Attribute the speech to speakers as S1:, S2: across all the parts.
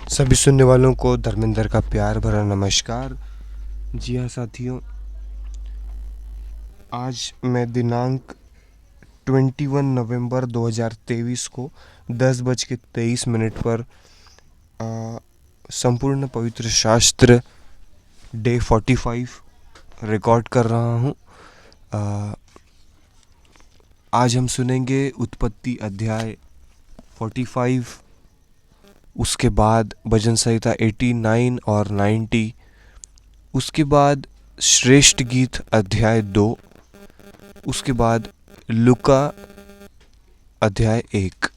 S1: सभी सुनने वालों को धर्मेंद्र का प्यार भरा नमस्कार। जी हाँ साथियों, आज मैं दिनांक 21 नवंबर 2023 को 10:23 पर संपूर्ण पवित्र शास्त्र डे 45 रिकॉर्ड कर रहा हूँ। आज हम सुनेंगे उत्पत्ति अध्याय 45, उसके बाद भजन संहिता 89 और 90, उसके बाद श्रेष्ठ गीत अध्याय 2, उसके बाद लूका अध्याय 1।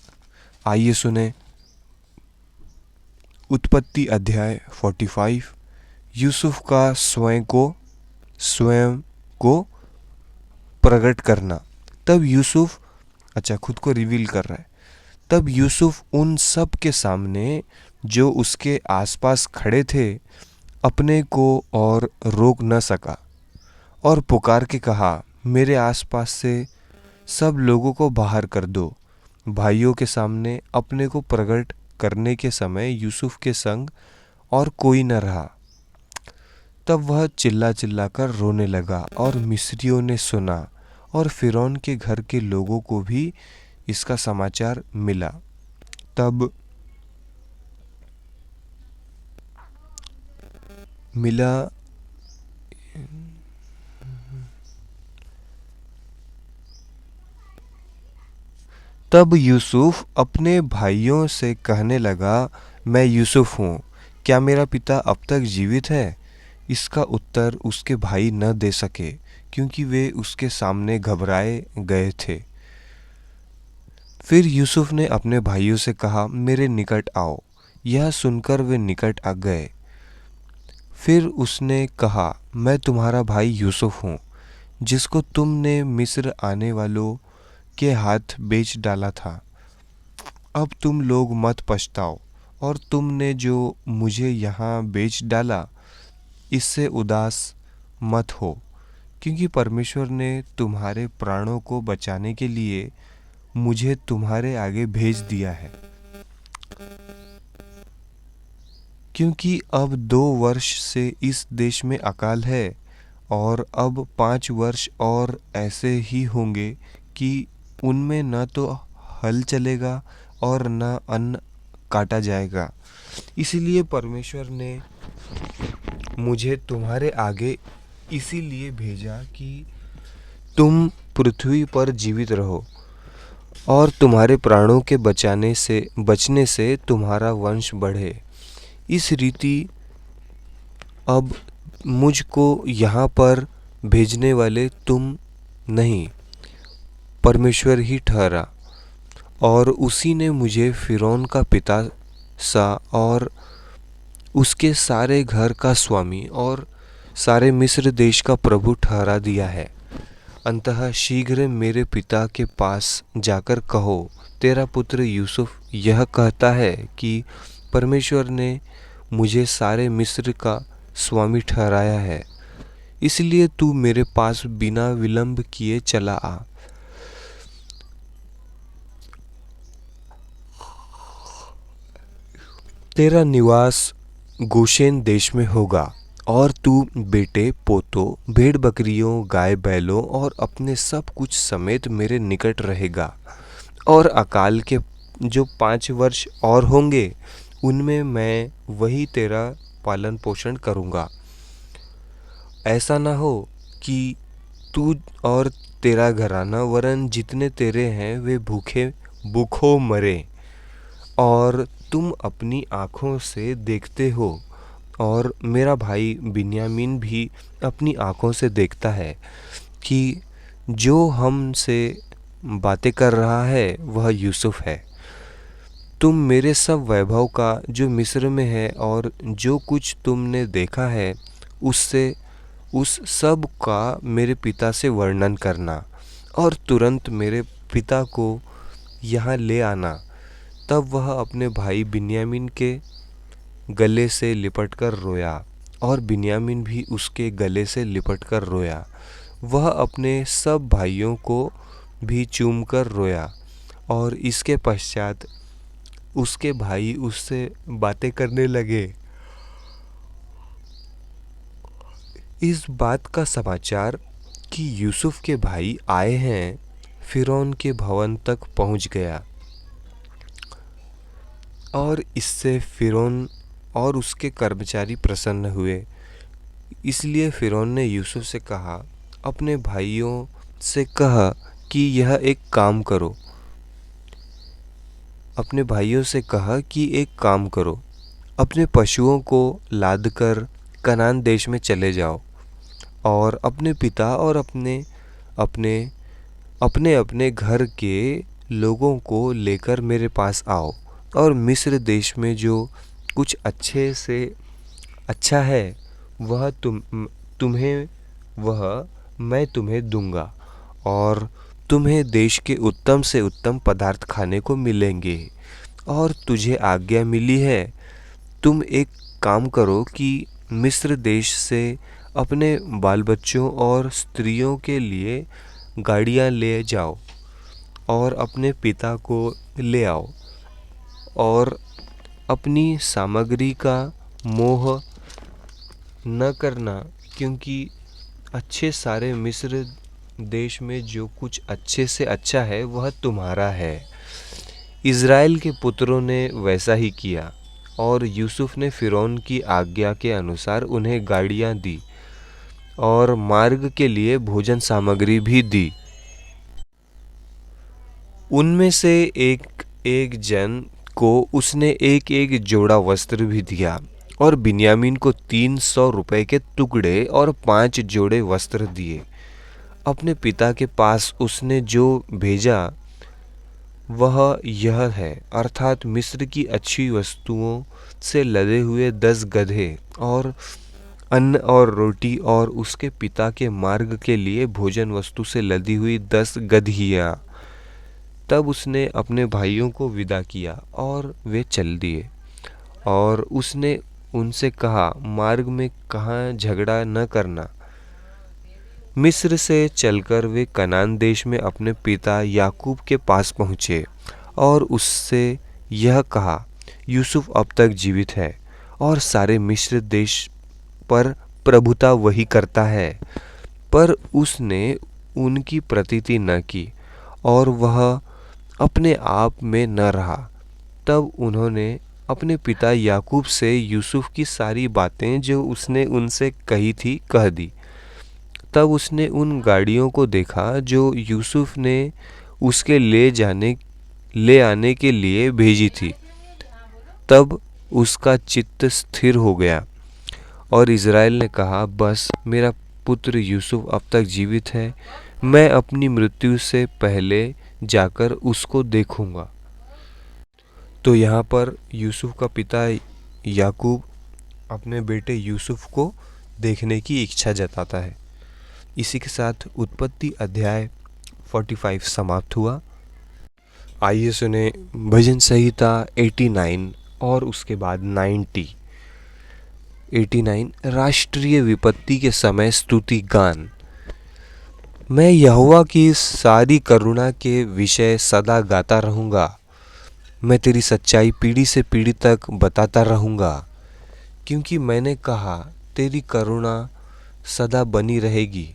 S1: आइए सुने उत्पत्ति अध्याय 45। यूसुफ का स्वयं को प्रकट करना। तब यूसुफ खुद को रिवील कर रहा है। तब यूसुफ उन सब के सामने जो उसके आसपास खड़े थे अपने को और रोक न सका और पुकार के कहा, मेरे आसपास से सब लोगों को बाहर कर दो। भाइयों के सामने अपने को प्रकट करने के समय यूसुफ के संग और कोई न रहा। तब वह चिल्ला चिल्ला कर रोने लगा और मिस्रियों ने सुना और फिरौन के घर के लोगों को भी इसका समाचार मिला। तब यूसुफ अपने भाइयों से कहने लगा, मैं यूसुफ हूँ, क्या मेरा पिता अब तक जीवित है? इसका उत्तर उसके भाई न दे सके क्योंकि वे उसके सामने घबराए गए थे। फिर यूसुफ ने अपने भाइयों से कहा, मेरे निकट आओ। यह सुनकर वे निकट आ गए। फिर उसने कहा, मैं तुम्हारा भाई यूसुफ हूँ, जिसको तुमने मिस्र आने वालों के हाथ बेच डाला था। अब तुम लोग मत पछताओ और तुमने जो मुझे यहाँ बेच डाला इससे उदास मत हो, क्योंकि परमेश्वर ने तुम्हारे प्राणों को बचाने के लिए मुझे तुम्हारे आगे भेज दिया है। क्योंकि अब 2 वर्ष से इस देश में अकाल है और अब 5 वर्ष और ऐसे ही होंगे कि उनमें न तो हल चलेगा और न अन्न काटा जाएगा। इसीलिए परमेश्वर ने मुझे तुम्हारे आगे इसीलिए भेजा कि तुम पृथ्वी पर जीवित रहो और तुम्हारे प्राणों के बचने से तुम्हारा वंश बढ़े। इस रीति अब मुझको यहाँ पर भेजने वाले तुम नहीं, परमेश्वर ही ठहरा, और उसी ने मुझे फिरौन का पिता सा और उसके सारे घर का स्वामी और सारे मिस्र देश का प्रभु ठहरा दिया है। अंततः शीघ्र मेरे पिता के पास जाकर कहो, तेरा पुत्र यूसुफ यह कहता है कि परमेश्वर ने मुझे सारे मिस्र का स्वामी ठहराया है, इसलिए तू मेरे पास बिना विलंब किए चला आ। तेरा निवास गोशेन देश में होगा और तू बेटे पोतों, भेड़ बकरियों, गाय बैलों और अपने सब कुछ समेत मेरे निकट रहेगा। और अकाल के जो 5 वर्ष और होंगे उनमें मैं वही तेरा पालन पोषण करूँगा। ऐसा ना हो कि तू और तेरा घराना वरन जितने तेरे हैं वे भूखों मरे। और तुम अपनी आँखों से देखते हो और मेरा भाई बिन्यामीन भी अपनी आँखों से देखता है कि जो हमसे बातें कर रहा है वह यूसुफ है। तुम मेरे सब वैभव का जो मिस्र में है और जो कुछ तुमने देखा है उससे उस सब का मेरे पिता से वर्णन करना और तुरंत मेरे पिता को यहाँ ले आना। तब वह अपने भाई बिन्यामीन के गले से लिपटकर रोया और बिन्यामीन भी उसके गले से लिपटकर रोया। वह अपने सब भाइयों को भी चूमकर रोया और इसके पश्चात उसके भाई उससे बातें करने लगे। इस बात का समाचार कि यूसुफ के भाई आए हैं फ़िरौन के भवन तक पहुंच गया, और इससे फ़िरौन और उसके कर्मचारी प्रसन्न हुए। इसलिए फ़िरौन ने यूसुफ से कहा, अपने भाइयों से कहा कि यह एक काम करो अपने भाइयों से कहा कि एक काम करो, अपने पशुओं को लादकर कनान देश में चले जाओ और अपने पिता और अपने अपने अपने अपने घर के लोगों को लेकर मेरे पास आओ, और मिस्र देश में जो कुछ अच्छे से अच्छा है वह तुम्हें वह मैं तुम्हें दूंगा, और तुम्हें देश के उत्तम से उत्तम पदार्थ खाने को मिलेंगे। और तुझे आज्ञा मिली है, तुम एक काम करो कि मिस्र देश से अपने बाल बच्चों और स्त्रियों के लिए गाड़ियाँ ले जाओ और अपने पिता को ले आओ, और अपनी सामग्री का मोह न करना, क्योंकि अच्छे सारे मिस्र देश में जो कुछ अच्छे से अच्छा है वह तुम्हारा है। इज़राइल के पुत्रों ने वैसा ही किया, और यूसुफ ने फ़िरौन की आज्ञा के अनुसार उन्हें गाड़ियाँ दी और मार्ग के लिए भोजन सामग्री भी दी। उनमें से एक एक जन को उसने एक एक जोड़ा वस्त्र भी दिया, और बिन्यामीन को 300 रुपए के टुकड़े और 5 जोड़े वस्त्र दिए। अपने पिता के पास उसने जो भेजा वह यह है, अर्थात मिस्र की अच्छी वस्तुओं से लदे हुए 10 गधे और अन्न और रोटी, और उसके पिता के मार्ग के लिए भोजन वस्तु से लदी हुई 10 गदहियाँ। तब उसने अपने भाइयों को विदा किया और वे चल दिए, और उसने उनसे कहा, मार्ग में कहाँ झगड़ा न करना। मिस्र से चलकर वे कनान देश में अपने पिता याकूब के पास पहुँचे, और उससे यह कहा, यूसुफ अब तक जीवित है, और सारे मिस्र देश पर प्रभुता वही करता है। पर उसने उनकी प्रतीति न की, और वह अपने आप में न रहा। तब उन्होंने अपने पिता याकूब से यूसुफ की सारी बातें जो उसने उनसे कही थी कह दी। तब उसने उन गाड़ियों को देखा जो यूसुफ ने उसके ले आने के लिए भेजी थी। तब उसका चित्त स्थिर हो गया, और इज़राइल ने कहा, बस मेरा पुत्र यूसुफ अब तक जीवित है, मैं अपनी मृत्यु से पहले जाकर उसको देखूंगा। तो यहाँ पर यूसुफ का पिता याकूब अपने बेटे यूसुफ को देखने की इच्छा जताता है। इसी के साथ उत्पत्ति अध्याय 45 समाप्त हुआ। आइए सुने भजन संहिता 89 और उसके बाद 90। 89 राष्ट्रीय विपत्ति के समय स्तुति गान। मैं यहोवा की सारी करुणा के विषय सदा गाता रहूँगा। मैं तेरी सच्चाई पीढ़ी से पीढ़ी तक बताता रहूँगा, क्योंकि मैंने कहा, तेरी करुणा सदा बनी रहेगी।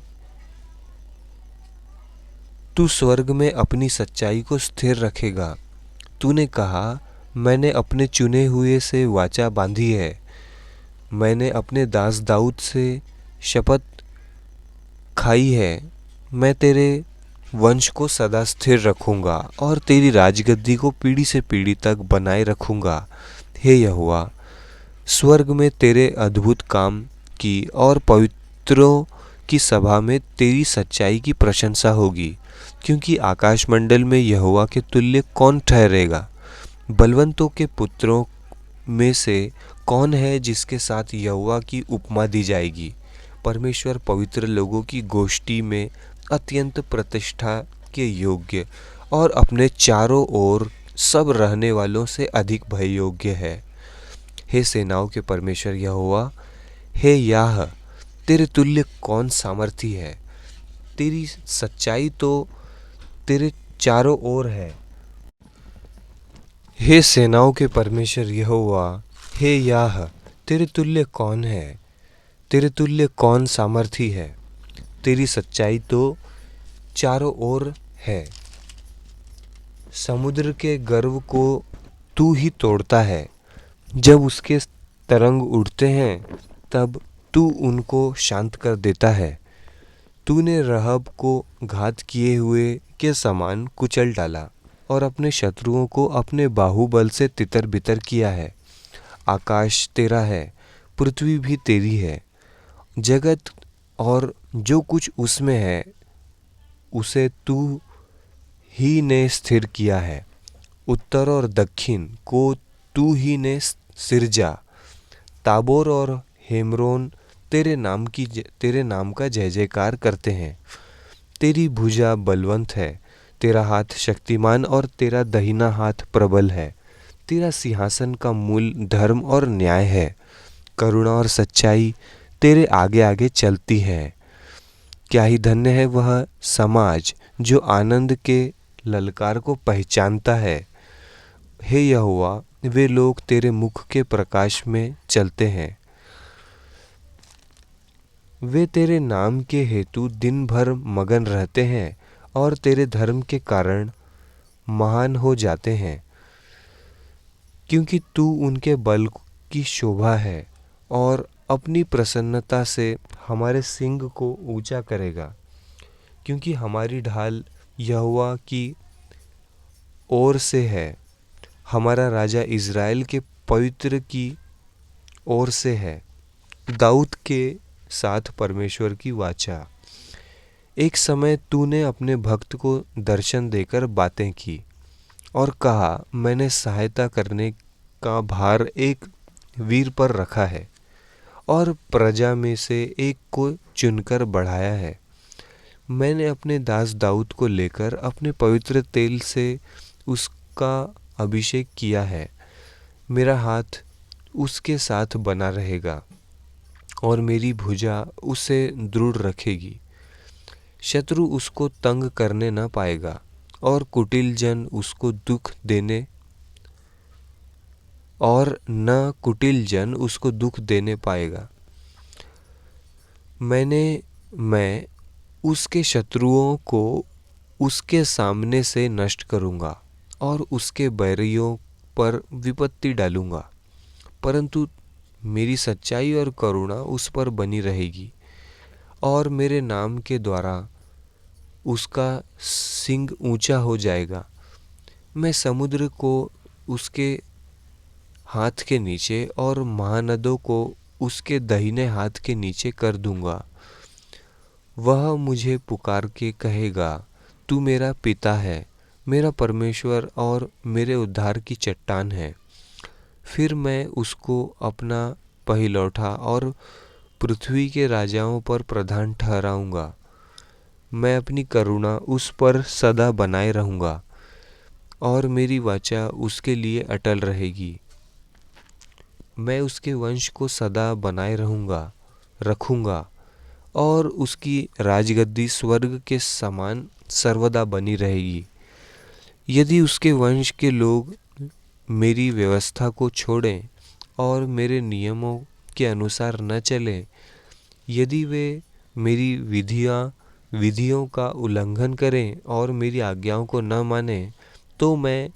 S1: तू स्वर्ग में अपनी सच्चाई को स्थिर रखेगा। तूने कहा, मैंने अपने चुने हुए से वाचा बांधी है। मैंने अपने दास दाऊद से शपथ खाई है, मैं तेरे वंश को सदा स्थिर रखूँगा और तेरी राजगद्दी को पीढ़ी से पीढ़ी तक बनाए रखूँगा। हे यहोवा, स्वर्ग में तेरे अद्भुत काम की और पवित्रों की सभा में तेरी सच्चाई की प्रशंसा होगी, क्योंकि आकाश मंडल में यहोवा के तुल्य कौन ठहरेगा। बलवंतों के पुत्रों में से कौन है जिसके साथ यहोवा की उपमा दी जाएगी। परमेश्वर पवित्र लोगों की गोष्ठी में अत्यंत प्रतिष्ठा के योग्य और अपने चारों ओर सब रहने वालों से अधिक भय योग्य है। हे सेनाओं के परमेश्वर यहोवा, हे याह, तेरे तुल्य कौन सामर्थी है। तेरी सच्चाई तो तेरे चारों ओर है। हे सेनाओं के परमेश्वर यहोवा, हे याह, तेरे तुल्य कौन है? तेरे तुल्य कौन सामर्थी है? तेरी सच्चाई तो चारों ओर है। समुद्र के गर्व को तू ही तोड़ता है। जब उसके तरंग उठते हैं तब तू उनको शांत कर देता है। तूने रहब को घात किए हुए के समान कुचल डाला और अपने शत्रुओं को अपने बाहुबल से तितर बितर किया है। आकाश तेरा है, पृथ्वी भी तेरी है, जगत और जो कुछ उसमें है उसे तू ही ने स्थिर किया है। उत्तर और दक्षिण को तू ही ने सिरजा। ताबोर और हेमरोन तेरे नाम का जय जयकार करते हैं। तेरी भुजा बलवंत है, तेरा हाथ शक्तिमान और तेरा दाहिना हाथ प्रबल है। तेरा सिंहासन का मूल धर्म और न्याय है। करुणा और सच्चाई तेरे आगे आगे चलती है। क्या ही धन्य है वह समाज जो आनंद के ललकार को पहचानता है। हे यहोवा, वे लोग तेरे मुख के प्रकाश में चलते हैं। वे तेरे नाम के हेतु दिन भर मगन रहते हैं और तेरे धर्म के कारण महान हो जाते हैं। क्योंकि तू उनके बल की शोभा है और अपनी प्रसन्नता से हमारे सिंग को ऊंचा करेगा। क्योंकि हमारी ढाल यहोवा की ओर से है, हमारा राजा इज़राइल के पवित्र की ओर से है। दाऊद के साथ परमेश्वर की वाचा। एक समय तूने अपने भक्त को दर्शन देकर बातें की और कहा, मैंने सहायता करने का भार एक वीर पर रखा है और प्रजा में से एक को चुनकर बढ़ाया है। मैंने अपने दास दाऊद को लेकर अपने पवित्र तेल से उसका अभिषेक किया है। मेरा हाथ उसके साथ बना रहेगा और मेरी भुजा उसे दृढ़ रखेगी। शत्रु उसको तंग करने न पाएगा और कुटिल जन उसको दुख देने पाएगा। मैं उसके शत्रुओं को उसके सामने से नष्ट करूंगा और उसके बैरियों पर विपत्ति डालूंगा। परंतु मेरी सच्चाई और करुणा उस पर बनी रहेगी और मेरे नाम के द्वारा उसका सिंग ऊंचा हो जाएगा। मैं समुद्र को उसके हाथ के नीचे और महानदों को उसके दाहिने हाथ के नीचे कर दूंगा। वह मुझे पुकार के कहेगा, तू मेरा पिता है, मेरा परमेश्वर और मेरे उद्धार की चट्टान है। फिर मैं उसको अपना पहिलौठा और पृथ्वी के राजाओं पर प्रधान ठहराऊंगा। मैं अपनी करुणा उस पर सदा बनाए रहूंगा और मेरी वाचा उसके लिए अटल रहेगी। मैं उसके वंश को सदा बनाए रखूंगा और उसकी राजगद्दी स्वर्ग के समान सर्वदा बनी रहेगी। यदि उसके वंश के लोग मेरी व्यवस्था को छोड़ें और मेरे नियमों के अनुसार न चलें, यदि वे मेरी विधियों का उल्लंघन करें और मेरी आज्ञाओं को न मानें, तो मैं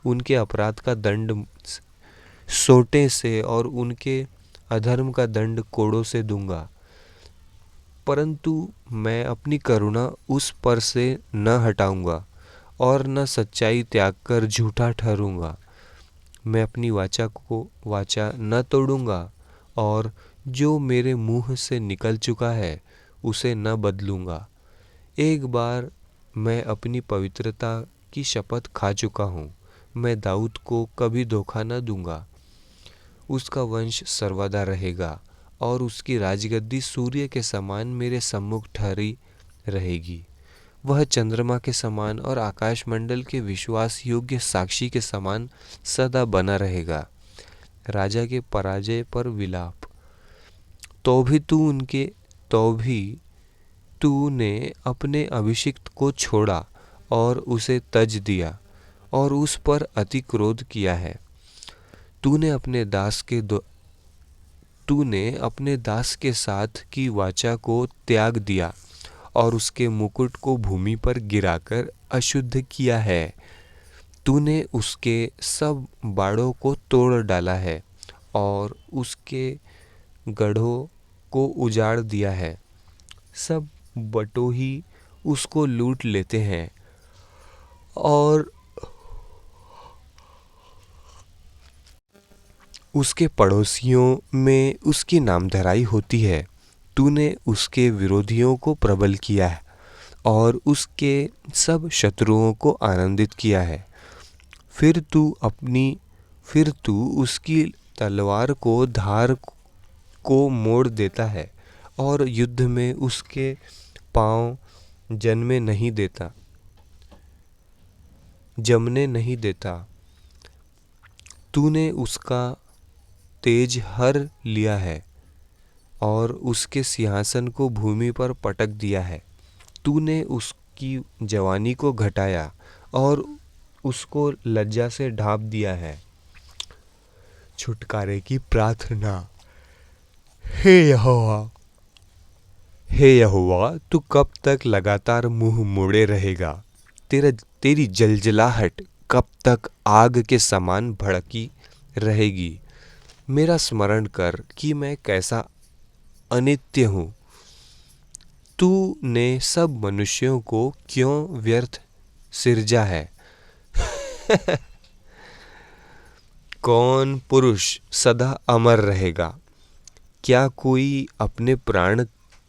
S1: उनके अपराध का दंड सोंटे से और उनके अधर्म का दंड कोड़ों से दूंगा। परंतु मैं अपनी करुणा उस पर से न हटाऊंगा और न सच्चाई त्याग कर झूठा ठहरूंगा। मैं अपनी वाचा न तोड़ूंगा और जो मेरे मुंह से निकल चुका है उसे न बदलूंगा। एक बार मैं अपनी पवित्रता की शपथ खा चुका हूँ। मैं दाऊद को कभी धोखा न दूंगा। उसका वंश सर्वदा रहेगा और उसकी राजगद्दी सूर्य के समान मेरे सम्मुख ठहरी रहेगी। वह चंद्रमा के समान और आकाश मंडल के विश्वास योग्य साक्षी के समान सदा बना रहेगा। राजा के पराजय पर विलाप। तो भी तूने अपने अभिषिक्त को छोड़ा और उसे तज दिया और उस पर अति क्रोध किया है। तूने अपने दास के साथ की वाचा को त्याग दिया और उसके मुकुट को भूमि पर गिराकर अशुद्ध किया है। तूने उसके सब बाड़ों को तोड़ डाला है और उसके गढ़ों को उजाड़ दिया है। सब बटोही उसको लूट लेते हैं और उसके पड़ोसियों में उसकी नामधराई होती है। तूने उसके विरोधियों को प्रबल किया है और उसके सब शत्रुओं को आनंदित किया है। फिर तू उसकी तलवार को धार को मोड़ देता है और युद्ध में उसके पांव जमने नहीं देता। तूने उसका तेज हर लिया है और उसके सिंहासन को भूमि पर पटक दिया है। तूने उसकी जवानी को घटाया और उसको लज्जा से ढांप दिया है। छुटकारे की प्रार्थना। हे यहोवा, हे यहोवा, तू कब तक लगातार मुंह मोड़े रहेगा? तेरी जलजलाहट कब तक आग के समान भड़की रहेगी? मेरा स्मरण कर कि मैं कैसा अनित्य हूँ। तूने सब मनुष्यों को क्यों व्यर्थ सिरजा है? कौन पुरुष सदा अमर रहेगा? क्या कोई अपने प्राण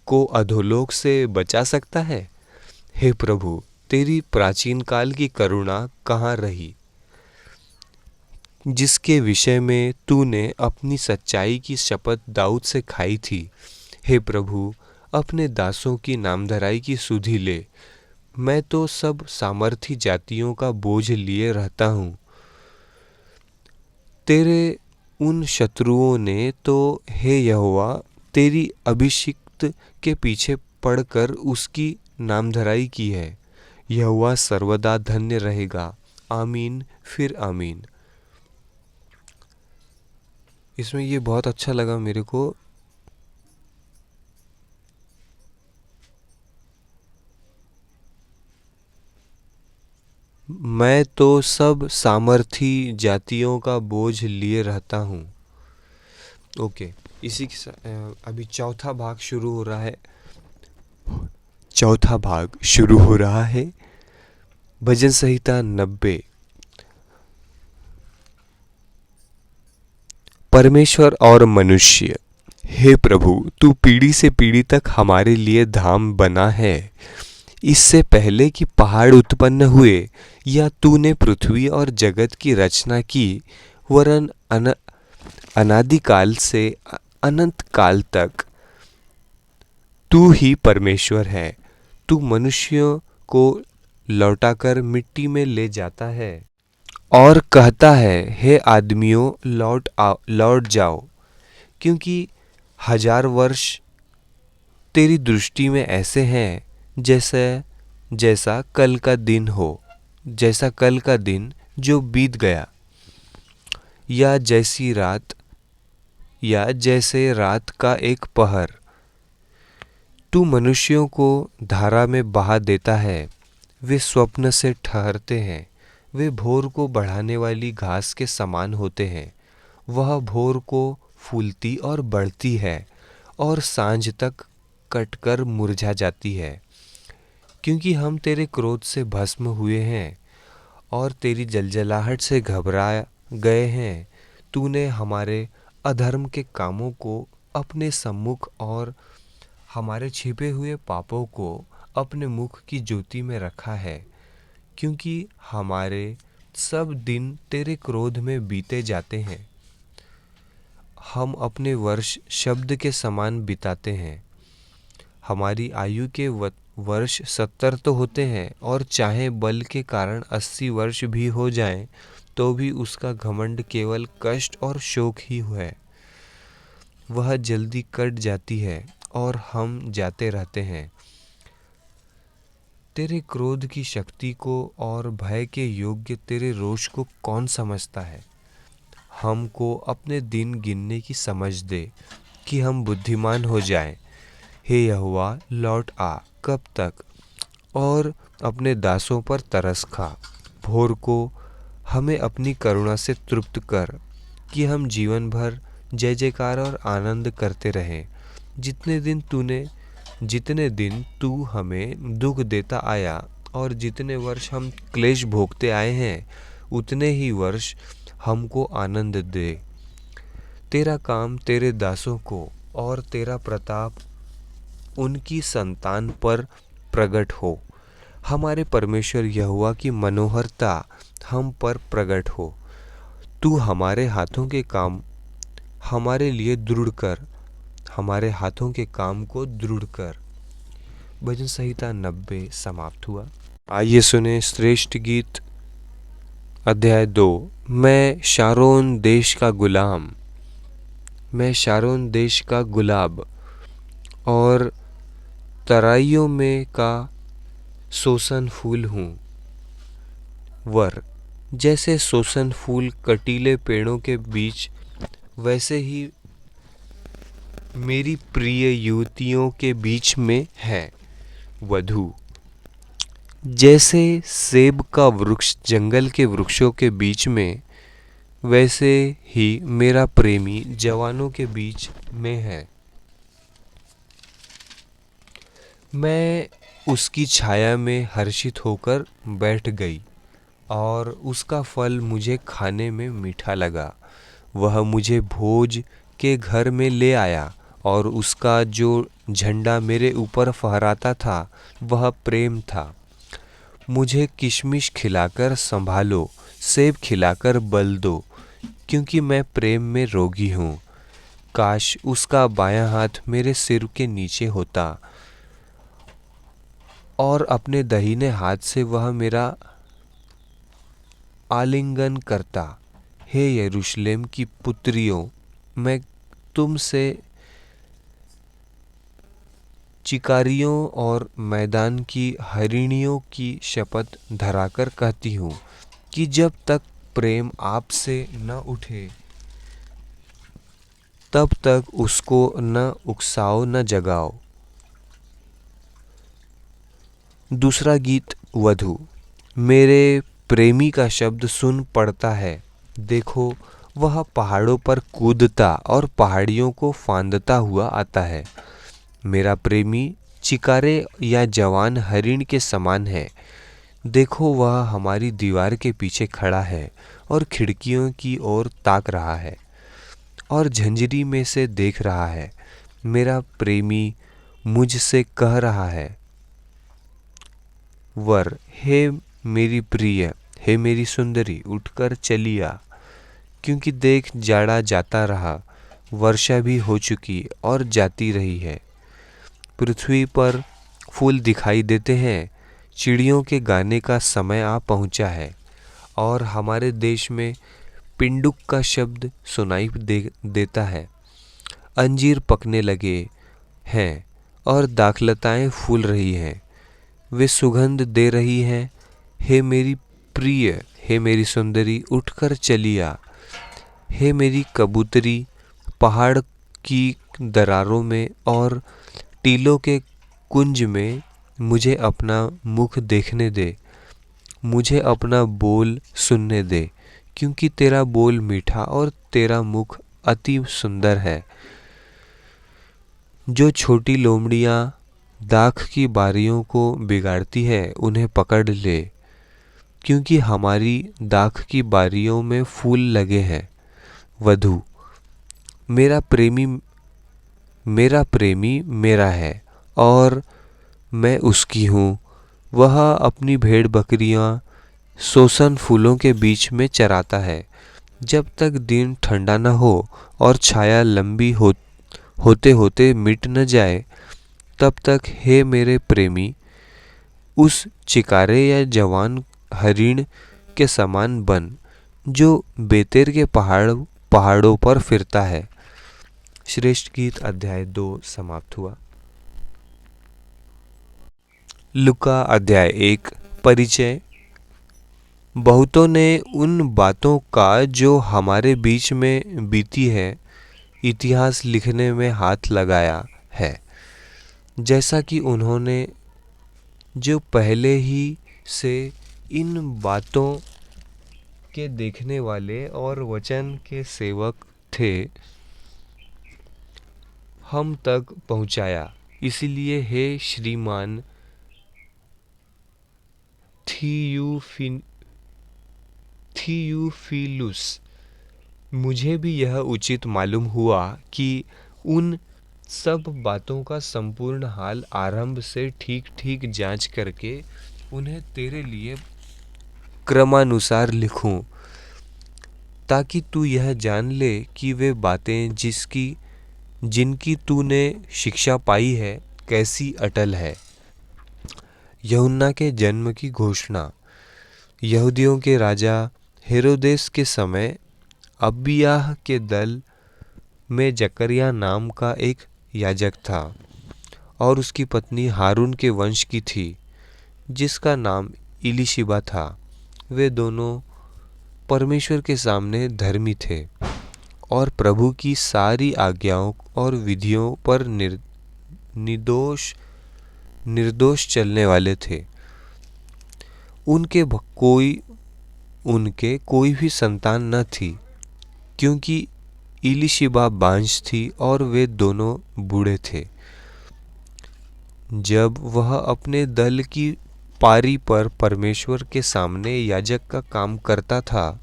S1: को अधोलोक से बचा सकता है? हे प्रभु, तेरी प्राचीन काल की करुणा कहाँ रही, जिसके विषय में तूने अपनी सच्चाई की शपथ दाऊद से खाई थी? हे प्रभु, अपने दासों की नामधराई की सुधि ले। मैं तो सब सामर्थी जातियों का बोझ लिए रहता हूँ। तेरे उन शत्रुओं ने तो हे यहोवा तेरी अभिषिक्त के पीछे पड़कर उसकी नामधराई की है। यहोवा सर्वदा धन्य रहेगा। आमीन फिर आमीन। इसमें ये बहुत अच्छा लगा मेरे को। मैं तो सब सामर्थी जातियों का बोझ लिए रहता हूँ। ओके, इसी के साथ अभी चौथा भाग शुरू हो रहा है। भजन संहिता 90। परमेश्वर और मनुष्य। हे प्रभु, तू पीढ़ी से पीढ़ी तक हमारे लिए धाम बना है। इससे पहले कि पहाड़ उत्पन्न हुए या तूने पृथ्वी और जगत की रचना की, वरन अनादिकाल से अनंत काल तक तू ही परमेश्वर है। तू मनुष्यों को लौटाकर मिट्टी में ले जाता है और कहता है, हे आदमियों, लौट जाओ, क्योंकि 1000 वर्ष तेरी दृष्टि में ऐसे हैं जैसा कल का दिन जो बीत गया, या जैसे रात का एक पहर। तू मनुष्यों को धारा में बहा देता है, वे स्वप्न से ठहरते हैं। वे भोर को बढ़ाने वाली घास के समान होते हैं। वह भोर को फूलती और बढ़ती है और सांझ तक कटकर मुरझा जाती है। क्योंकि हम तेरे क्रोध से भस्म हुए हैं और तेरी जलजलाहट से घबरा गए हैं। तूने हमारे अधर्म के कामों को अपने सम्मुख और हमारे छिपे हुए पापों को अपने मुख की ज्योति में रखा है। क्योंकि हमारे सब दिन तेरे क्रोध में बीते जाते हैं। हम अपने वर्ष शब्द के समान बिताते हैं। हमारी आयु के वर्ष 70 तो होते हैं, और चाहे बल के कारण 80 वर्ष भी हो जाएं, तो भी उसका घमंड केवल कष्ट और शोक ही है। वह जल्दी कट जाती है और हम जाते रहते हैं। तेरे क्रोध की शक्ति को और भय के योग्य तेरे रोष को कौन समझता है। हमको अपने दिन गिनने की समझ दे कि हम बुद्धिमान हो जाएं। हे यहोवा, लौट आ। कब तक? और अपने दासों पर तरस खा। भोर को हमें अपनी करुणा से तृप्त कर कि हम जीवन भर जय जयकार और आनंद करते रहें। जितने दिन तू हमें दुख देता आया और जितने वर्ष हम क्लेश भोगते आए हैं, उतने ही वर्ष हमको आनंद दे। तेरा काम तेरे दासों को और तेरा प्रताप उनकी संतान पर प्रकट हो। हमारे परमेश्वर यहोवा की मनोहरता हम पर प्रकट हो। तू हमारे हाथों के काम हमारे लिए दृढ़ कर, हमारे हाथों के काम को दृढ़ कर। भजन संहिता 90 समाप्त हुआ। आइए सुने श्रेष्ठ गीत अध्याय 2। मैं शारोन देश का गुलाम, मैं शारोन देश का गुलाब और तराइयों में का सोसन फूल हूँ। वर, जैसे सोसन फूल कटीले पेड़ों के बीच, वैसे ही मेरी प्रिय युवतियों के बीच में है। वधू, जैसे सेब का वृक्ष जंगल के वृक्षों के बीच में, वैसे ही मेरा प्रेमी जवानों के बीच में है। मैं उसकी छाया में हर्षित होकर बैठ गई और उसका फल मुझे खाने में मीठा लगा। वह मुझे भोज के घर में ले आया और उसका जो झंडा मेरे ऊपर फहराता था वह प्रेम था। मुझे किशमिश खिलाकर संभालो, सेब खिलाकर बल दो, क्योंकि मैं प्रेम में रोगी हूँ। काश उसका बायां हाथ मेरे सिर के नीचे होता और अपने दाहिने हाथ से वह मेरा आलिंगन करता। हे यरूशलेम की पुत्रियों, मैं तुमसे चिकारियों और मैदान की हरिणियों की शपथ धराकर कहती हूँ कि जब तक प्रेम आपसे न उठे, तब तक उसको न उकसाओ न जगाओ। दूसरा गीत वधू। मेरे प्रेमी का शब्द सुन पड़ता है। देखो, वह पहाड़ों पर कूदता और पहाड़ियों को फांदता हुआ आता है। मेरा प्रेमी चिकारे या जवान हरिण के समान है। देखो, वह हमारी दीवार के पीछे खड़ा है और खिड़कियों की ओर ताक रहा है और झंझरी में से देख रहा है। मेरा प्रेमी मुझसे कह रहा है, वर, हे मेरी प्रिय, हे मेरी सुंदरी, उठकर चली आ, क्योंकि देख जाड़ा जाता रहा, वर्षा भी हो चुकी और जाती रही है। पृथ्वी पर फूल दिखाई देते हैं, चिड़ियों के गाने का समय आ पहुंचा है और हमारे देश में पिंडुक का शब्द सुनाई देता है। अंजीर पकने लगे हैं और दाखलताएं फूल रही हैं, वे सुगंध दे रही हैं। हे मेरी प्रिय, हे मेरी सुंदरी, उठकर चली आ। हे मेरी कबूतरी, पहाड़ की दरारों में और टीलों के कुंज में मुझे अपना मुख देखने दे, मुझे अपना बोल सुनने दे, क्योंकि तेरा बोल मीठा और तेरा मुख अति सुंदर है। जो छोटी लोमड़ियाँ दाख की बारियों को बिगाड़ती है, उन्हें पकड़ ले, क्योंकि हमारी दाख की बारियों में फूल लगे हैं। वधू, मेरा प्रेमी मेरा है और मैं उसकी हूँ। वह अपनी भेड़ बकरियाँ सोसन फूलों के बीच में चराता है। जब तक दिन ठंडा न हो और छाया लंबी होते होते मिट न जाए, तब तक हे मेरे प्रेमी उस चिकारे या जवान हरिण के समान बन, जो बेतेर के पहाड़ों पर फिरता है। श्रेष्ठ गीत अध्याय 2 समाप्त हुआ। लूका अध्याय 1। परिचय। बहुतों ने उन बातों का जो हमारे बीच में बीती है इतिहास लिखने में हाथ लगाया है, जैसा कि उन्होंने जो पहले ही से इन बातों के देखने वाले और वचन के सेवक थे, हम तक पहुंचाया। इसलिए हे श्रीमान थियुफिलुस, मुझे भी यह उचित मालूम हुआ कि उन सब बातों का संपूर्ण हाल आरंभ से ठीक ठीक जांच करके उन्हें तेरे लिए क्रमानुसार लिखूं, ताकि तू यह जान ले कि वे बातें जिनकी तूने शिक्षा पाई है कैसी अटल है। यूहन्ना के जन्म की घोषणा। यहूदियों के राजा हेरोदेस के समय अबिय्याह के दल में जकरिया नाम का एक याजक था और उसकी पत्नी हारून के वंश की थी, जिसका नाम इलीशिबा था। वे दोनों परमेश्वर के सामने धर्मी थे और प्रभु की सारी आज्ञाओं और विधियों पर निर्दोष चलने वाले थे। उनके कोई भी संतान न थी, क्योंकि इलीशिबा बांझ थी और वे दोनों बूढ़े थे। जब वह अपने दल की पारी पर परमेश्वर के सामने याजक का काम करता था,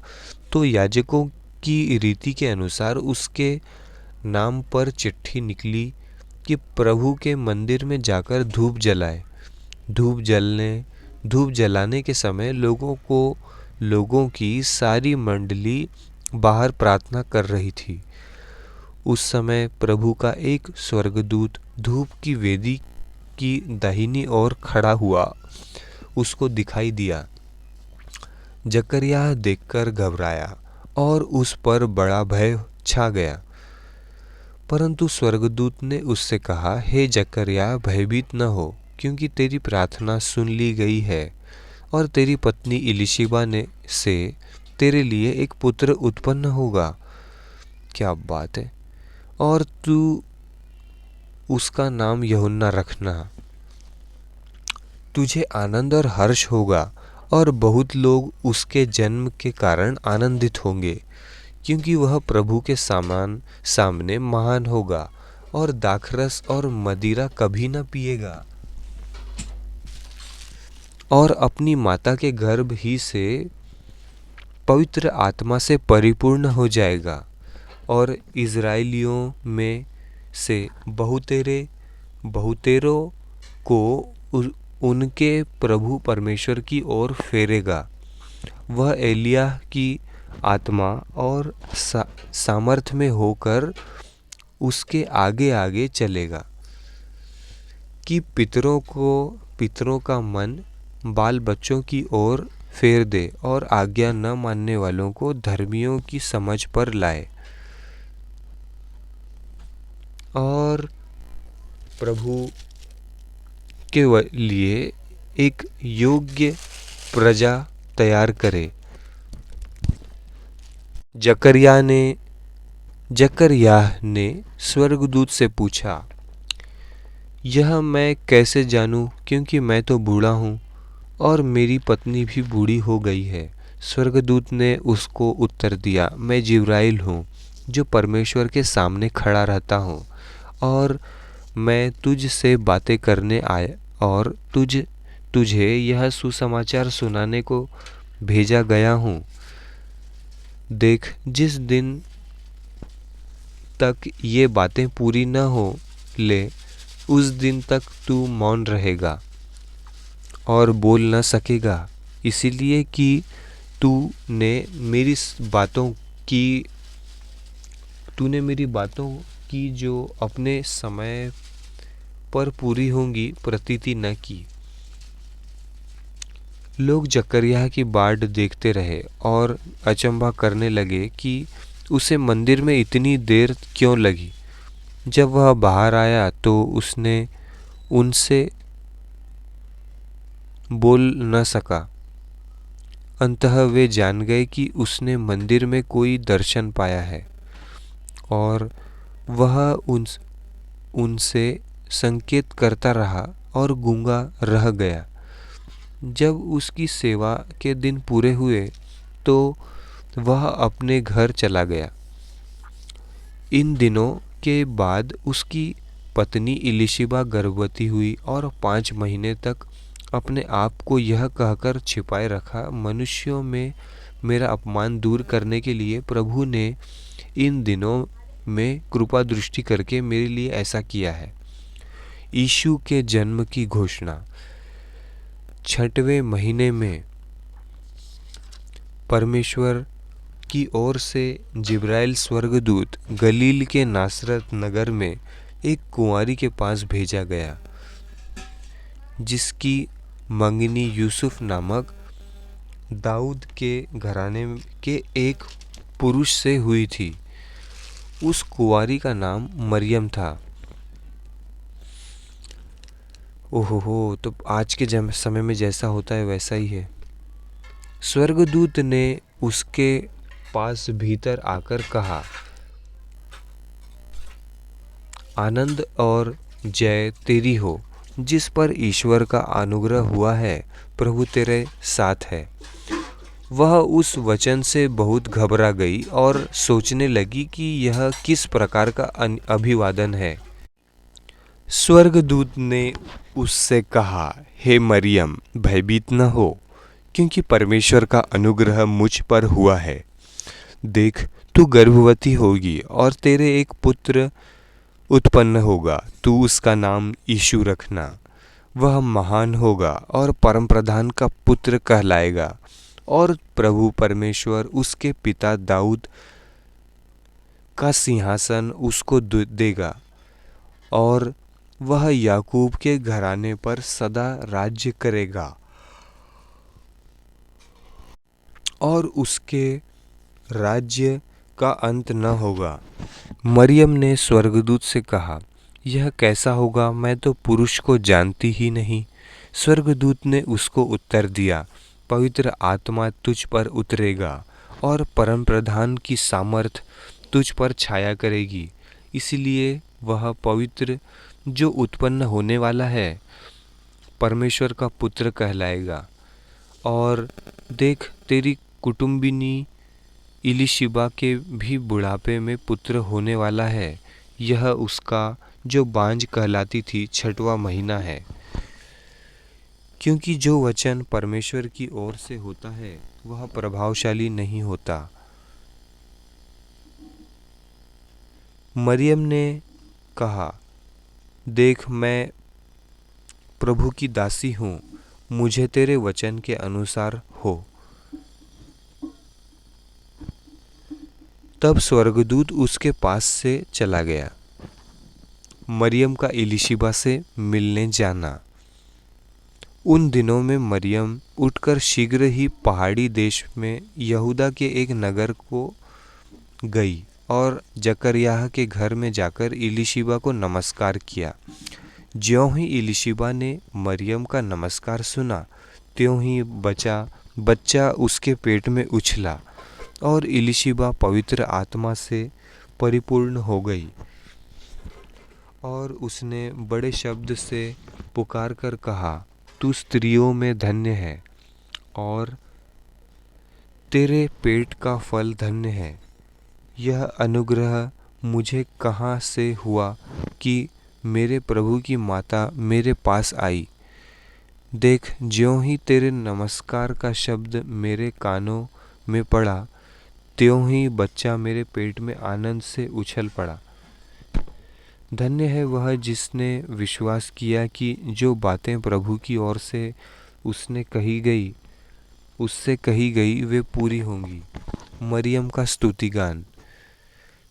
S1: तो याजकों की रीति के अनुसार उसके नाम पर चिट्ठी निकली कि प्रभु के मंदिर में जाकर धूप जलाए। धूप जलाने के समय लोगों की सारी मंडली बाहर प्रार्थना कर रही थी। उस समय प्रभु का एक स्वर्गदूत धूप की वेदी की दाहिनी ओर खड़ा हुआ उसको दिखाई दिया। जकरिया देखकर घबराया और उस पर बड़ा भय छा गया। परंतु स्वर्गदूत ने उससे कहा, हे जकरिया, भयभीत न हो, क्योंकि तेरी प्रार्थना सुन ली गई है और तेरी पत्नी इलीशिबा से तेरे लिए एक पुत्र उत्पन्न होगा। क्या बात है। और तू उसका नाम यूहन्ना रखना। तुझे आनंद और हर्ष होगा और बहुत लोग उसके जन्म के कारण आनंदित होंगे, क्योंकि वह प्रभु के सामने महान होगा और दाखरस और मदिरा कभी न पिएगा और अपनी माता के गर्भ ही से पवित्र आत्मा से परिपूर्ण हो जाएगा। और इज़राइलियों में से बहुतेरों को उनके प्रभु परमेश्वर की ओर फेरेगा। वह एलिय्याह की आत्मा और सामर्थ में होकर उसके आगे आगे चलेगा, कि पितरों का मन बाल बच्चों की ओर फेर दे और आज्ञा न मानने वालों को धर्मियों की समझ पर लाए और प्रभु के लिए एक योग्य प्रजा तैयार करे। जकरियाह ने स्वर्गदूत से पूछा, यह मैं कैसे जानूं, क्योंकि मैं तो बूढ़ा हूँ और मेरी पत्नी भी बूढ़ी हो गई है। स्वर्गदूत ने उसको उत्तर दिया, मैं जिब्राइल हूँ, जो परमेश्वर के सामने खड़ा रहता हूँ, और मैं तुझ से बातें करने आया और तुझे यह सुसमाचार सुनाने को भेजा गया हूँ। देख, जिस दिन तक ये बातें पूरी न हो ले, उस दिन तक तू मौन रहेगा और बोल न सकेगा, इसलिए कि तूने मेरी बातों की जो अपने समय पर पूरी होंगी प्रतीति न की। लोग जकरिया की बाट देखते रहे और अचंभा करने लगे कि उसे मंदिर में इतनी देर क्यों लगी। जब वह बाहर आया तो उसने उनसे बोल न सका। अंततः वे जान गए कि उसने मंदिर में कोई दर्शन पाया है और वह उनसे संकेत करता रहा और गूंगा रह गया। जब उसकी सेवा के दिन पूरे हुए तो वह अपने घर चला गया। इन दिनों के बाद उसकी पत्नी इलिशिबा गर्भवती हुई और 5 महीने तक अपने आप को यह कहकर छिपाए रखा, मनुष्यों में मेरा अपमान दूर करने के लिए प्रभु ने इन दिनों में कृपा दृष्टि करके मेरे लिए ऐसा किया है। यीशु के जन्म की घोषणा। 6वें महीने में परमेश्वर की ओर से जिब्राइल स्वर्गदूत गलील के नासरत नगर में एक कुंवारी के पास भेजा गया जिसकी मंगनी यूसुफ नामक दाऊद के घराने के एक पुरुष से हुई थी। उस कुंवारी का नाम मरियम था। ओहो, तो आज के समय में जैसा होता है वैसा ही है। स्वर्गदूत ने उसके पास भीतर आकर कहा, आनंद और जय तेरी हो, जिस पर ईश्वर का अनुग्रह हुआ है, प्रभु तेरे साथ है। वह उस वचन से बहुत घबरा गई और सोचने लगी कि यह किस प्रकार का अभिवादन है। स्वर्गदूत ने उससे कहा, हे मरियम, भयभीत न हो, क्योंकि परमेश्वर का अनुग्रह मुझ पर हुआ है। देख, तू गर्भवती होगी और तेरे एक पुत्र उत्पन्न होगा। तू उसका नाम यीशु रखना। वह महान होगा और परम प्रधान का पुत्र कहलाएगा और प्रभु परमेश्वर उसके पिता दाऊद का सिंहासन उसको देगा और वह याकूब के घराने पर सदा राज्य करेगा और उसके राज्य का अंत न होगा। मरियम ने स्वर्गदूत से कहा, यह कैसा होगा? मैं तो पुरुष को जानती ही नहीं। स्वर्गदूत ने उसको उत्तर दिया, पवित्र आत्मा तुझ पर उतरेगा और परम प्रधान की सामर्थ तुझ पर छाया करेगी। इसलिए वह पवित्र जो उत्पन्न होने वाला है परमेश्वर का पुत्र कहलाएगा। और देख, तेरी कुटुंबिनी इलिशिबा के भी बुढ़ापे में पुत्र होने वाला है। यह उसका जो बांझ कहलाती थी 6वां महीना है, क्योंकि जो वचन परमेश्वर की ओर से होता है वह प्रभावशाली नहीं होता। मरियम ने कहा, देख, मैं प्रभु की दासी हूँ, मुझे तेरे वचन के अनुसार हो। तब स्वर्गदूत उसके पास से चला गया। मरियम का इलिशिबा से मिलने जाना। उन दिनों में मरियम उठकर शीघ्र ही पहाड़ी देश में यहूदा के एक नगर को गई और जकरयाह के घर में जाकर इलिशिबा को नमस्कार किया। ज्यों ही इलिशिबा ने मरियम का नमस्कार सुना, त्यों ही बच्चा उसके पेट में उछला और इलिशिबा पवित्र आत्मा से परिपूर्ण हो गई और उसने बड़े शब्द से पुकार कर कहा, तू स्त्रियों में धन्य है और तेरे पेट का फल धन्य है। यह अनुग्रह मुझे कहाँ से हुआ कि मेरे प्रभु की माता मेरे पास आई। देख, ज्यों ही तेरे नमस्कार का शब्द मेरे कानों में पड़ा, त्यों ही बच्चा मेरे पेट में आनंद से उछल पड़ा। धन्य है वह जिसने विश्वास किया कि जो बातें प्रभु की ओर से उससे कही गई वे पूरी होंगी। मरियम का स्तुतिगान।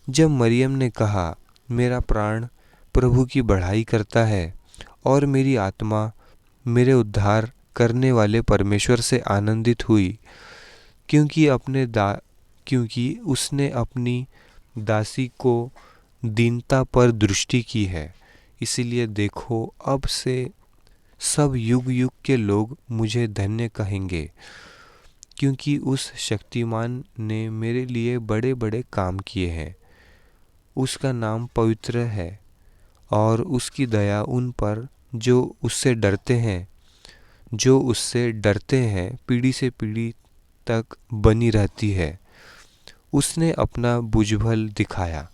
S1: जब मरियम ने कहा, मेरा प्राण प्रभु की बढ़ाई करता है और मेरी आत्मा मेरे उद्धार करने वाले परमेश्वर से आनंदित हुई, क्योंकि उसने अपनी दासी को दीनता पर दृष्टि की है। इसीलिए देखो, अब से सब युग युग के लोग मुझे धन्य कहेंगे, क्योंकि उस शक्तिमान ने मेरे लिए बड़े बड़े काम किए हैं। उसका नाम पवित्र है और उसकी दया उन पर जो उससे डरते हैं पीढ़ी से पीढ़ी तक बनी रहती है। उसने अपना भुजबल दिखाया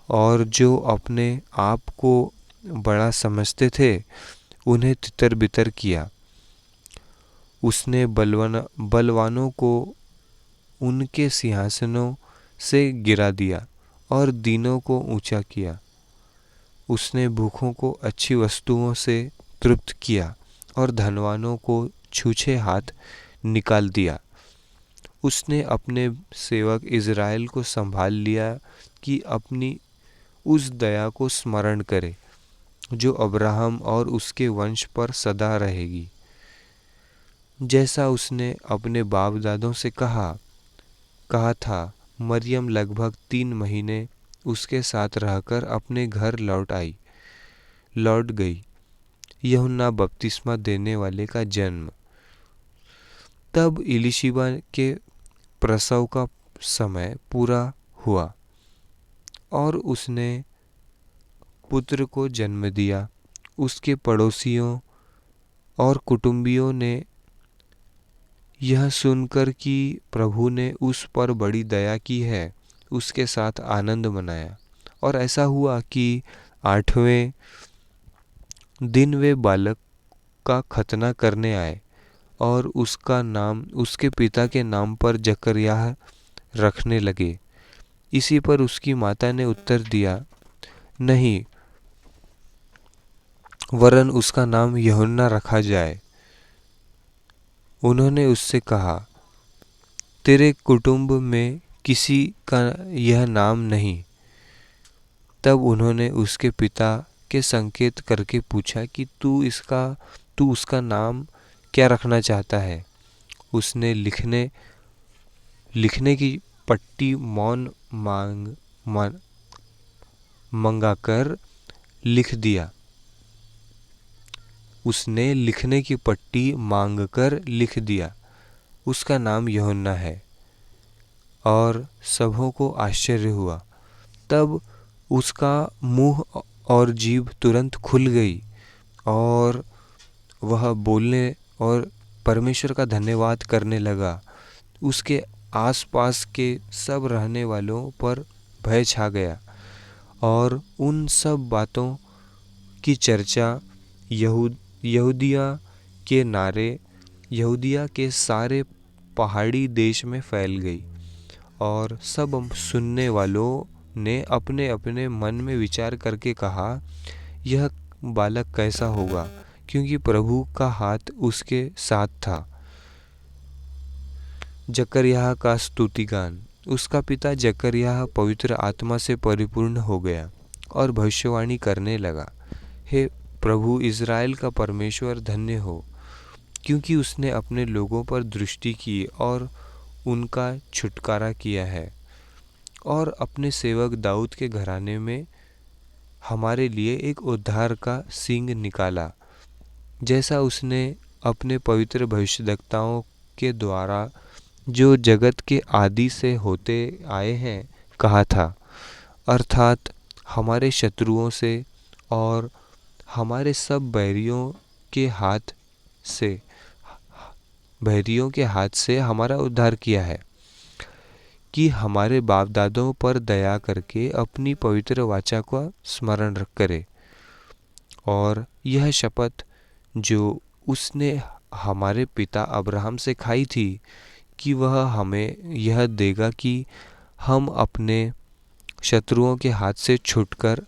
S1: और जो अपने आप को बड़ा समझते थे उन्हें तितर बितर किया। उसने बलवानों को उनके सिंहासनों से गिरा दिया और दीनों को ऊंचा किया। उसने भूखों को अच्छी वस्तुओं से तृप्त किया और धनवानों को छूछे हाथ निकाल दिया। उसने अपने सेवक इज़राइल को संभाल लिया कि अपनी उस दया को स्मरण करे जो अब्राहम और उसके वंश पर सदा रहेगी, जैसा उसने अपने बाप दादों से कहा था। मरियम लगभग 3 महीने उसके साथ रहकर अपने घर लौट गई। यूहन्ना बपतिस्मा देने वाले का जन्म। तब इलीशिबा के प्रसव का समय पूरा हुआ और उसने पुत्र को जन्म दिया। उसके पड़ोसियों और कुटुंबियों ने यह सुनकर कि प्रभु ने उस पर बड़ी दया की है, उसके साथ आनंद मनाया। और ऐसा हुआ कि 8वें दिन वे बालक का खतना करने आए और उसके पिता के नाम पर जकरयाह रखने लगे। इसी पर उसकी माता ने उत्तर दिया, नहीं, वरन उसका नाम यूहन्ना रखा जाए। उन्होंने उससे कहा, तेरे कुटुंब में किसी का यह नाम नहीं। तब उन्होंने उसके पिता के संकेत करके पूछा कि तू उसका नाम क्या रखना चाहता है। उसने लिखने की पट्टी मंगाकर लिख दिया। उसने लिखने की पट्टी मांगकर लिख दिया, उसका नाम यूहन्ना है। और सबों को आश्चर्य हुआ। तब उसका मुंह और जीभ तुरंत खुल गई और वह बोलने और परमेश्वर का धन्यवाद करने लगा। उसके आसपास के सब रहने वालों पर भय छा गया और उन सब बातों की चर्चा यहूदिया के सारे पहाड़ी देश में फैल गई। और सब सुनने वालों ने अपने अपने मन में विचार करके कहा, यह बालक कैसा होगा, क्योंकि प्रभु का हाथ उसके साथ था। जकरयाह का स्तुतिगान। उसका पिता जकरयाह पवित्र आत्मा से परिपूर्ण हो गया और भविष्यवाणी करने लगा, हे प्रभु इज़राइल का परमेश्वर धन्य हो, क्योंकि उसने अपने लोगों पर दृष्टि की और उनका छुटकारा किया है और अपने सेवक दाऊद के घराने में हमारे लिए एक उद्धार का सींग निकाला, जैसा उसने अपने पवित्र भविष्यद्वक्ताओं के द्वारा जो जगत के आदि से होते आए हैं कहा था, अर्थात हमारे शत्रुओं से और हमारे सब बैरियों के हाथ से हमारा उद्धार किया है, कि हमारे बाप दादों पर दया करके अपनी पवित्र वाचा का स्मरण करे और यह शपथ जो उसने हमारे पिता अब्राहम से खाई थी कि वह हमें यह देगा कि हम अपने शत्रुओं के हाथ से छूटकर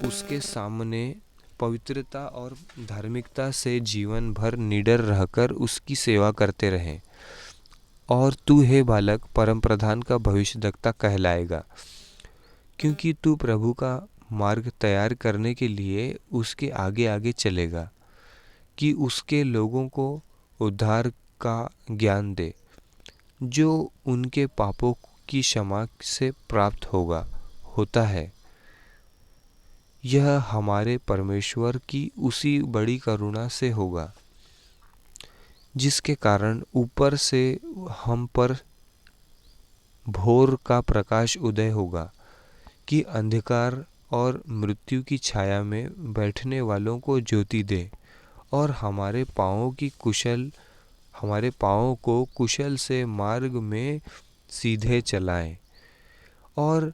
S1: उसके सामने पवित्रता और धार्मिकता से जीवन भर निडर रहकर उसकी सेवा करते रहें। और तू हे बालक परम प्रधान का भविष्यद्वक्ता कहलाएगा, क्योंकि तू प्रभु का मार्ग तैयार करने के लिए उसके आगे आगे चलेगा, कि उसके लोगों को उद्धार का ज्ञान दे, जो उनके पापों की क्षमा से प्राप्त होता है। यह हमारे परमेश्वर की उसी बड़ी करुणा से होगा जिसके कारण ऊपर से हम पर भोर का प्रकाश उदय होगा कि अंधकार और मृत्यु की छाया में बैठने वालों को ज्योति दे और हमारे पाँवों को कुशल से मार्ग में सीधे चलाए। और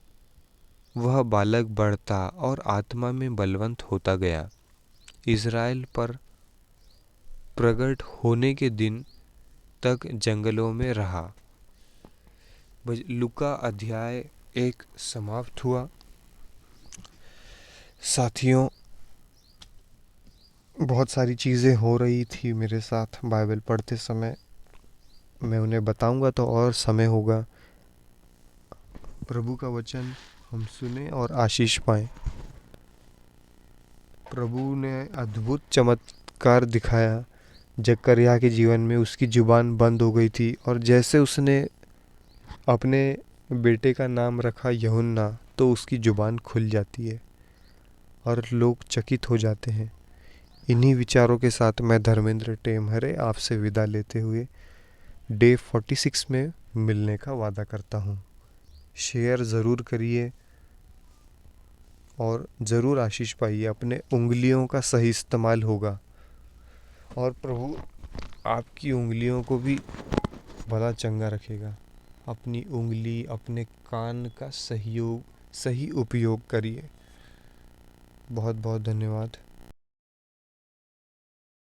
S1: वह बालक बढ़ता और आत्मा में बलवंत होता गया, इज़राइल पर प्रकट होने के दिन तक जंगलों में रहा। लूका अध्याय 1 समाप्त हुआ। साथियों, बहुत सारी चीज़ें हो रही थी मेरे साथ बाइबल पढ़ते समय। मैं उन्हें बताऊंगा तो और समय होगा। प्रभु का वचन हम सुने और आशीष पाएं। प्रभु ने अद्भुत चमत्कार दिखाया। जकरिया के जीवन में उसकी जुबान बंद हो गई थी और जैसे उसने अपने बेटे का नाम रखा यूहन्ना तो उसकी जुबान खुल जाती है और लोग चकित हो जाते हैं। इन्हीं विचारों के साथ मैं धर्मेंद्र टेमहरे आपसे विदा लेते हुए डे 46 में मिलने का वादा करता हूँ। शेयर ज़रूर करिए और ज़रूर आशीष पाइए। अपने उंगलियों का सही इस्तेमाल होगा और प्रभु आपकी उंगलियों को भी भला चंगा रखेगा। अपनी उंगली, अपने कान का सही उपयोग करिए। बहुत बहुत धन्यवाद।